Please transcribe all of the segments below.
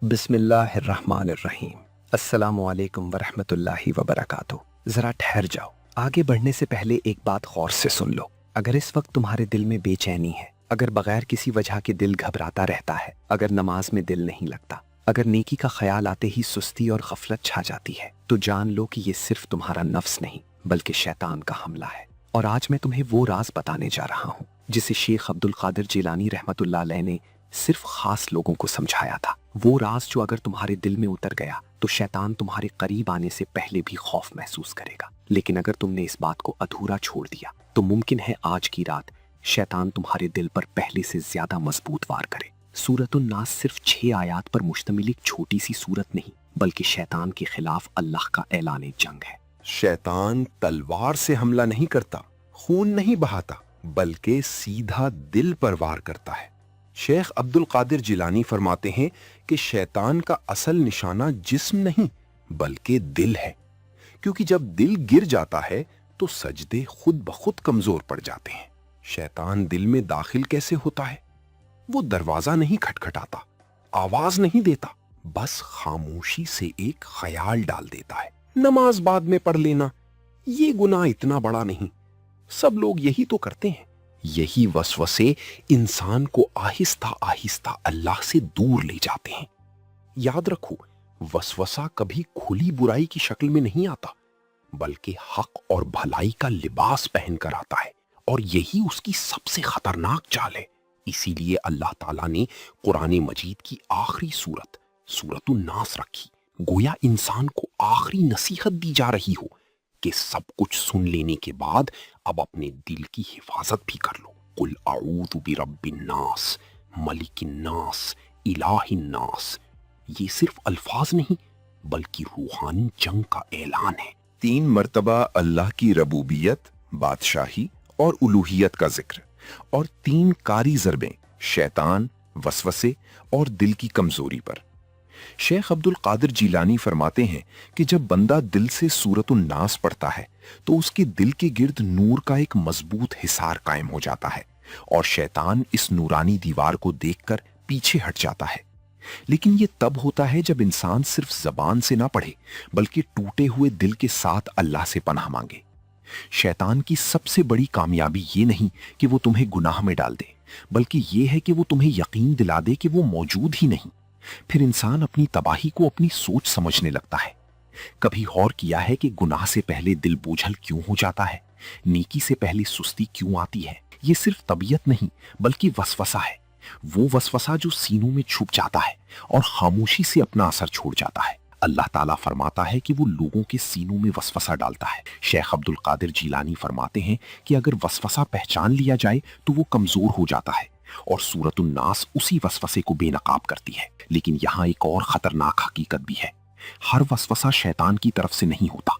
بسم اللہ الرحمن الرحیم۔ السلام علیکم ورحمۃ اللہ وبرکاتہ۔ ذرا ٹھہر جاؤ، آگے بڑھنے سے پہلے ایک بات غور سے سن لو۔ اگر اس وقت تمہارے دل میں بے چینی ہے، اگر بغیر کسی وجہ کے دل گھبراتا رہتا ہے، اگر نماز میں دل نہیں لگتا، اگر نیکی کا خیال آتے ہی سستی اور غفلت چھا جاتی ہے، تو جان لو کہ یہ صرف تمہارا نفس نہیں بلکہ شیطان کا حملہ ہے۔ اور آج میں تمہیں وہ راز بتانے جا رہا ہوں جسے شیخ عبد القادر جیلانی رحمۃ اللہ علیہ نے صرف خاص لوگوں کو سمجھایا تھا۔ وہ راز جو اگر تمہارے دل میں اتر گیا تو شیطان تمہارے قریب آنے سے پہلے بھی خوف محسوس کرے گا، لیکن اگر تم نے اس بات کو ادھورا چھوڑ دیا تو ممکن ہے آج کی رات شیطان تمہارے دل پر پہلے سے زیادہ مضبوط وار کرے۔ سورۃ الناس صرف 6 آیات پر مشتمل ایک چھوٹی سی سورت نہیں بلکہ شیطان کے خلاف اللہ کا اعلان جنگ ہے۔ شیطان تلوار سے حملہ نہیں کرتا، خون نہیں بہاتا، بلکہ سیدھا دل پر وار کرتا ہے۔ شیخ عبد القادر جیلانی فرماتے ہیں کہ شیطان کا اصل نشانہ جسم نہیں بلکہ دل ہے، کیونکہ جب دل گر جاتا ہے تو سجدے خود بخود کمزور پڑ جاتے ہیں۔ شیطان دل میں داخل کیسے ہوتا ہے؟ وہ دروازہ نہیں کھٹکھٹاتا، آواز نہیں دیتا، بس خاموشی سے ایک خیال ڈال دیتا ہے، نماز بعد میں پڑھ لینا، یہ گناہ اتنا بڑا نہیں، سب لوگ یہی تو کرتے ہیں۔ یہی وسوسے انسان کو آہستہ آہستہ اللہ سے دور لے جاتے ہیں۔ یاد رکھو، وسوسہ کبھی کھلی برائی کی شکل میں نہیں آتا بلکہ حق اور بھلائی کا لباس پہن کر آتا ہے، اور یہی اس کی سب سے خطرناک چال ہے۔ اسی لیے اللہ تعالیٰ نے قرآن مجید کی آخری سورت سورۃ الناس رکھی، گویا انسان کو آخری نصیحت دی جا رہی ہو کہ سب کچھ سن لینے کے بعد اب اپنے دل کی حفاظت بھی کر لو۔ قل اعوذ برب الناس ملک الناس الہ الناس، یہ صرف الفاظ نہیں بلکہ روحانی جنگ کا اعلان ہے۔ 3 مرتبہ اللہ کی ربوبیت، بادشاہی اور الوہیت کا ذکر، اور 3 کاری ضربیں شیطان، وسوسے اور دل کی کمزوری پر۔ شیخ عبد القادر جیلانی فرماتے ہیں کہ جب بندہ دل سے سورۃ الناس پڑھتا ہے تو اس کے دل کے گرد نور کا ایک مضبوط حصار قائم ہو جاتا ہے، اور شیطان اس نورانی دیوار کو دیکھ کر پیچھے ہٹ جاتا ہے۔ لیکن یہ تب ہوتا ہے جب انسان صرف زبان سے نہ پڑھے بلکہ ٹوٹے ہوئے دل کے ساتھ اللہ سے پناہ مانگے۔ شیطان کی سب سے بڑی کامیابی یہ نہیں کہ وہ تمہیں گناہ میں ڈال دے، بلکہ یہ ہے کہ وہ تمہیں یقین دلا دے کہ وہ موجود ہی نہیں۔ پھر انسان اپنی تباہی کو اپنی سوچ سمجھنے لگتا ہے۔ کبھی غور کیا ہے کہ گناہ سے پہلے دل بوجھل کیوں ہو جاتا ہے؟ نیکی سے پہلے سستی کیوں آتی ہے؟ یہ صرف طبیعت نہیں بلکہ وسوسہ ہے، وہ وسوسہ جو سینوں میں چھپ جاتا ہے اور خاموشی سے اپنا اثر چھوڑ جاتا ہے۔ اللہ تعالیٰ فرماتا ہے کہ وہ لوگوں کے سینوں میں وسوسہ ڈالتا ہے۔ شیخ عبد القادر جیلانی فرماتے ہیں کہ اگر وسوسہ پہچان لیا جائے تو وہ کمزور ہو جاتا ہے، اور سورۃ الناس اسی وسوسے کو بے نقاب کرتی ہے۔ لیکن یہاں ایک اور خطرناک حقیقت بھی ہے، ہر وسوسہ شیطان کی طرف سے نہیں ہوتا،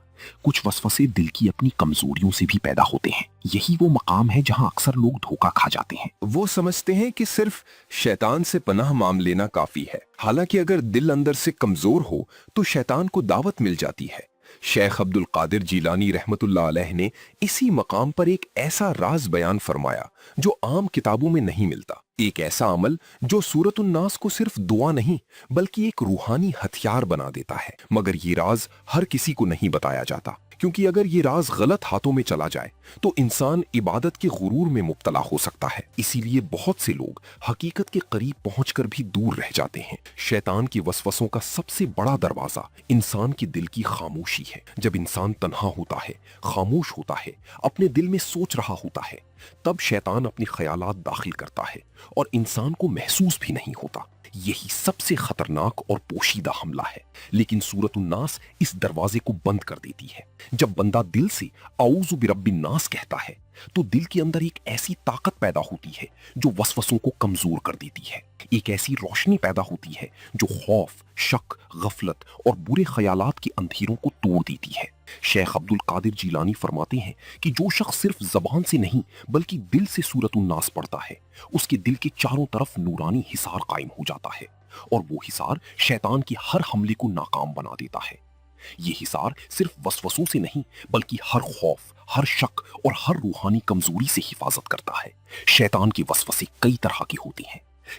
کچھ وسوسے دل کی اپنی کمزوریوں سے بھی پیدا ہوتے ہیں۔ یہی وہ مقام ہے جہاں اکثر لوگ دھوکہ کھا جاتے ہیں۔ وہ سمجھتے ہیں کہ صرف شیطان سے پناہ مانگ لینا کافی ہے، حالانکہ اگر دل اندر سے کمزور ہو تو شیطان کو دعوت مل جاتی ہے۔ شیخ عبد القادر جیلانی رحمۃ اللہ علیہ نے اسی مقام پر ایک ایسا راز بیان فرمایا جو عام کتابوں میں نہیں ملتا، ایک ایسا عمل جو سورۃ الناس کو صرف دعا نہیں بلکہ ایک روحانی ہتھیار بنا دیتا ہے۔ مگر یہ راز ہر کسی کو نہیں بتایا جاتا، کیونکہ اگر یہ راز غلط ہاتھوں میں چلا جائے تو انسان عبادت کے غرور میں مبتلا ہو سکتا ہے۔ اسی لیے بہت سے لوگ حقیقت کے قریب پہنچ کر بھی دور رہ جاتے ہیں۔ شیطان کی وسوسوں کا سب سے بڑا دروازہ انسان کے دل کی خاموشی ہے۔ جب انسان تنہا ہوتا ہے، خاموش ہوتا ہے، اپنے دل میں سوچ رہا ہوتا ہے، تب شیطان اپنی خیالات داخل کرتا ہے اور انسان کو محسوس بھی نہیں ہوتا۔ یہی سب سے خطرناک اور پوشیدہ حملہ ہے، لیکن سورۃ الناس اس دروازے کو بند کر دیتی ہے۔ جب بندہ دل سے اعوذ برب الناس کہتا ہے تو دل کے اندر ایک ایسی طاقت پیدا ہوتی ہے جو وسوسوں کو کمزور کر دیتی ہے، ایک ایسی روشنی پیدا ہوتی ہے جو خوف، شک، غفلت اور برے خیالات کے اندھیروں کو توڑ دیتی ہے۔ شیخ عبد القادر جیلانی فرماتے ہیں کہ جو شخص صرف زبان سے نہیں بلکہ دل سے سورۃ الناس پڑھتا ہے، اس کے دل کے چاروں طرف نورانی حصار قائم ہو جاتا ہے، اور وہ حصار شیطان کی ہر حملے کو ناکام بنا دیتا ہے۔ یہ حصار صرف وسوسوں سے نہیں بلکہ ہر خوف، ہر شک اور ہر روحانی کمزوری سے حفاظت کرتا ہے۔ شیطان کے وسوسے کئی طرح کے ہوتے ہیں،